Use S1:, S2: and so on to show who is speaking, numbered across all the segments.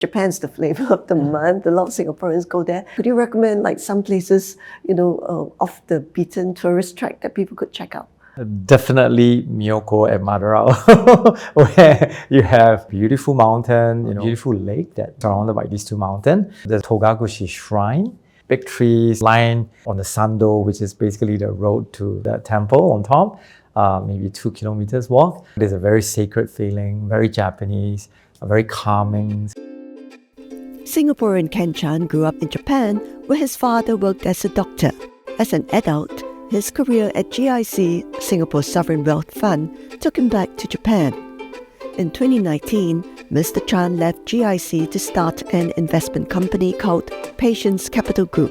S1: Japan's the flavor of the month. A lot of Singaporeans go there. Could you recommend like some places, off the beaten tourist track that people could check out?
S2: Definitely Miyoko and Madarao, where you have beautiful mountain, beautiful lake that's surrounded by these two mountains. The Togakushi Shrine, big trees lined on the Sando, which is basically the road to the temple on top, maybe 2 kilometers walk. There's a very sacred feeling, very Japanese, very calming.
S1: Singaporean Ken Chan grew up in Japan, where his father worked as a doctor. As an adult, his career at GIC, Singapore's sovereign wealth fund, took him back to Japan. In 2019, Mr. Chan left GIC to start an investment company called Patience Capital Group.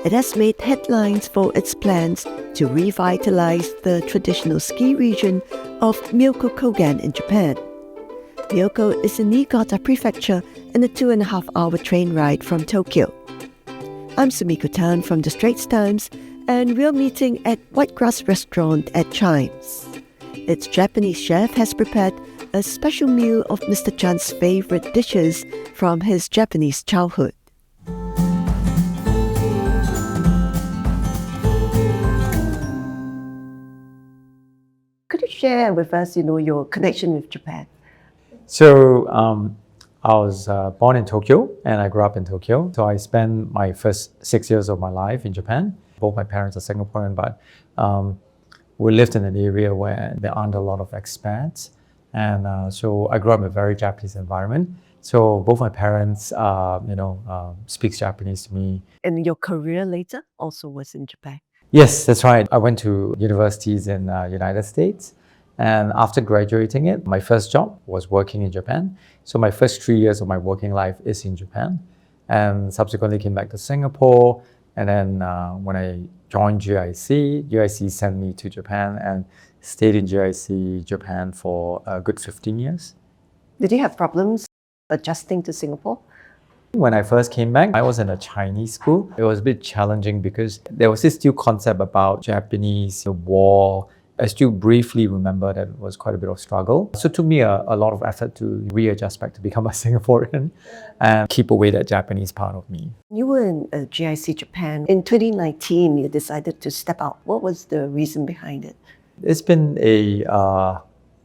S1: It has made headlines for its plans to revitalize the traditional ski region of Miyoko Kogen in Japan. Miyoko is in Niigata Prefecture and a 2.5-hour train ride from Tokyo. I'm Sumiko from the Straits Times, and we're meeting at Whitegrass Restaurant at Chimes. Its Japanese chef has prepared a special meal of Mr. Chan's favorite dishes from his Japanese childhood. Could you share with us, your connection with Japan?
S2: So I was born in Tokyo and I grew up in Tokyo. So I spent my first 6 years of my life in Japan. Both my parents are Singaporean, but we lived in an area where there aren't a lot of expats. And so I grew up in a very Japanese environment. So both my parents, speaks Japanese to me.
S1: And your career later also was in Japan?
S2: Yes, that's right. I went to universities in United States. And after graduating my first job was working in Japan. So my first 3 years of my working life is in Japan. And subsequently came back to Singapore. And then when I joined GIC sent me to Japan and stayed in GIC Japan for a good 15 years.
S1: Did you have problems adjusting to Singapore?
S2: When I first came back, I was in a Chinese school. It was a bit challenging because there was this still concept about Japanese, the war. I still briefly remember that it was quite a bit of struggle. So it took me a lot of effort to readjust back to become a Singaporean and keep away that Japanese part of me.
S1: You were in GIC Japan. In 2019, you decided to step out. What was the reason behind it?
S2: It's been a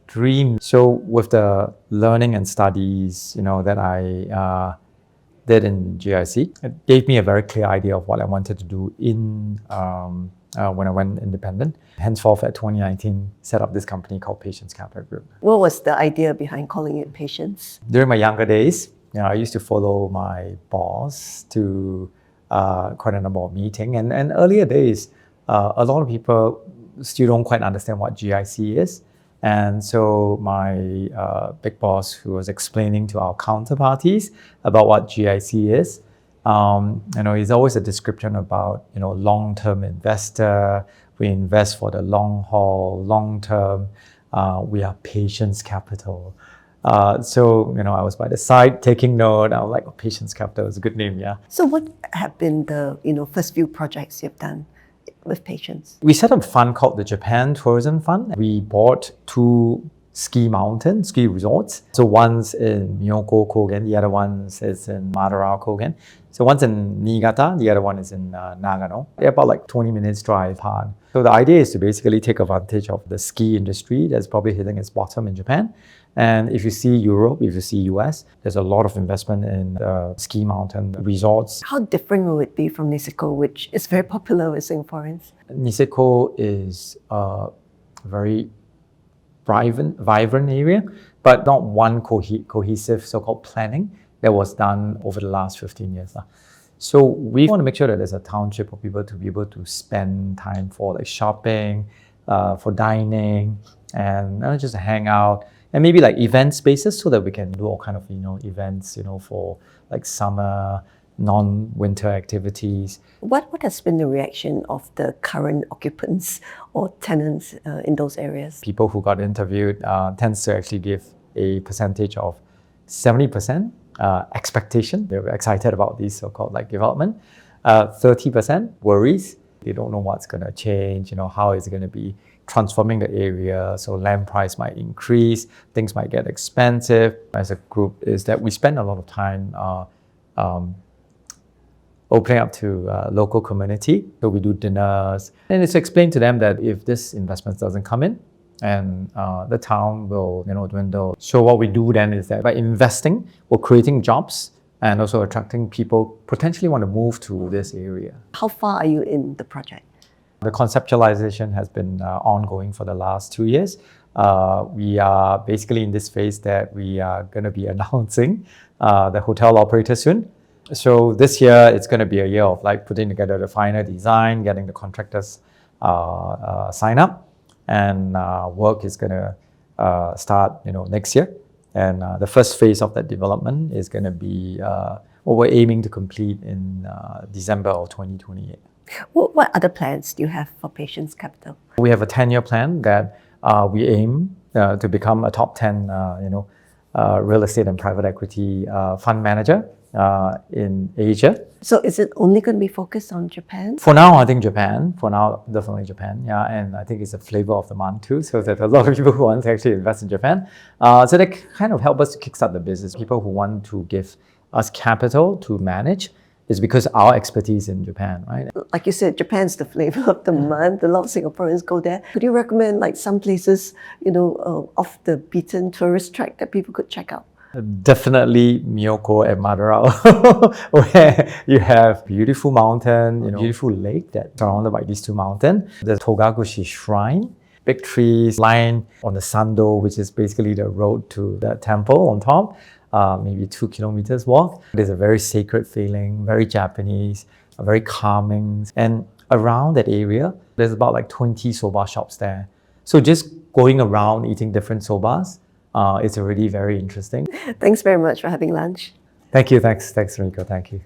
S2: dream. So with the learning and studies, that I did in GIC, it gave me a very clear idea of what I wanted to do when I went independent. Henceforth, at 2019, set up this company called Patience Capital Group.
S1: What was the idea behind calling it Patience?
S2: During my younger days, I used to follow my boss to quite a number of meetings. And earlier days, a lot of people still don't quite understand what GIC is. And so my big boss, who was explaining to our counterparties about what GIC is, it's always a description about, long-term investor. We invest for the long haul, long term. We are Patience Capital. So, I was by the side taking note. I was like, Patience Capital is a good name, yeah.
S1: So what have been the, first few projects you've done with Patience?
S2: We set up a fund called the Japan Tourism Fund. We bought 2 ski resorts. So one's in Miyoko Kogen, the other one is in Madarao Kogen. So one's in Niigata, the other one is in Nagano. They're about like 20 minutes drive apart. So the idea is to basically take advantage of the ski industry that's probably hitting its bottom in Japan. And if you see Europe, if you see US, there's a lot of investment in ski mountain resorts.
S1: How different will it be from Niseko, which is very popular with Singaporeans?
S2: Niseko is a very vibrant area, but not one cohesive so-called planning that was done over the last 15 years. So we want to make sure that there's a township for people to be able to spend time for like shopping, for dining, and not just hang out, and maybe like event spaces so that we can do all kind of events for like summer, non-winter activities.
S1: What has been the reaction of the current occupants or tenants in those areas?
S2: People who got interviewed tends to actually give a percentage of 70% expectation. They were excited about this so-called like development. 30% worries. They don't know what's going to change, how is it going to be transforming the area, so land price might increase, things might get expensive. As a group, is that we spend a lot of time opening up to local community. So we do dinners, and it's explained to them that if this investment doesn't come in, and the town will dwindle. So what we do then is that by investing, we're creating jobs and also attracting people potentially want to move to this area.
S1: How far are you in the project?
S2: The conceptualization has been ongoing for the last 2 years. We are basically in this phase that we are going to be announcing the hotel operator soon. So this year, it's going to be a year of like putting together the final design, getting the contractors sign up, and work is going to start next year. And the first phase of that development is going to be what we're aiming to complete in December of 2028.
S1: What other plans do you have for Patience Capital?
S2: We have a 10-year plan that we aim to become a top 10 real estate and private equity fund manager in Asia.
S1: So is it only going to be focused on Japan?
S2: For now, I think Japan. For now, definitely Japan. Yeah, and I think it's a flavor of the month too. So there's a lot of people who want to actually invest in Japan. So they kind of help us to kickstart the business. People who want to give us capital to manage is because our expertise in Japan, right?
S1: Like you said, Japan's the flavor of the month. A lot of Singaporeans go there. Could you recommend like some places, off the beaten tourist track that people could check out?
S2: Definitely Miyoko and Madarao, where you have beautiful mountain, beautiful lake that's surrounded by these two mountains. The Togakushi Shrine, big trees lying on the Sando, which is basically the road to the temple on top. Maybe 2 kilometers walk. There's a very sacred feeling, very Japanese, very calming. And around that area, there's about like 20 soba shops there. So just going around eating different sobas, it's already very interesting.
S1: Thanks very much for having lunch.
S2: Thank you. Thanks, Sumiko. Thank you.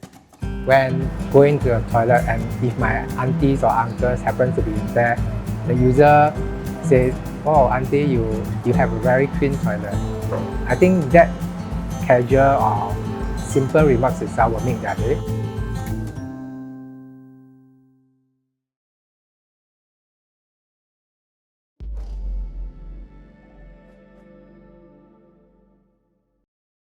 S3: When going to the toilet, and if my aunties or uncles happen to be in there, the user says, "Oh, auntie, you have a very clean toilet." I think that casual or simple remarks itself will make their day.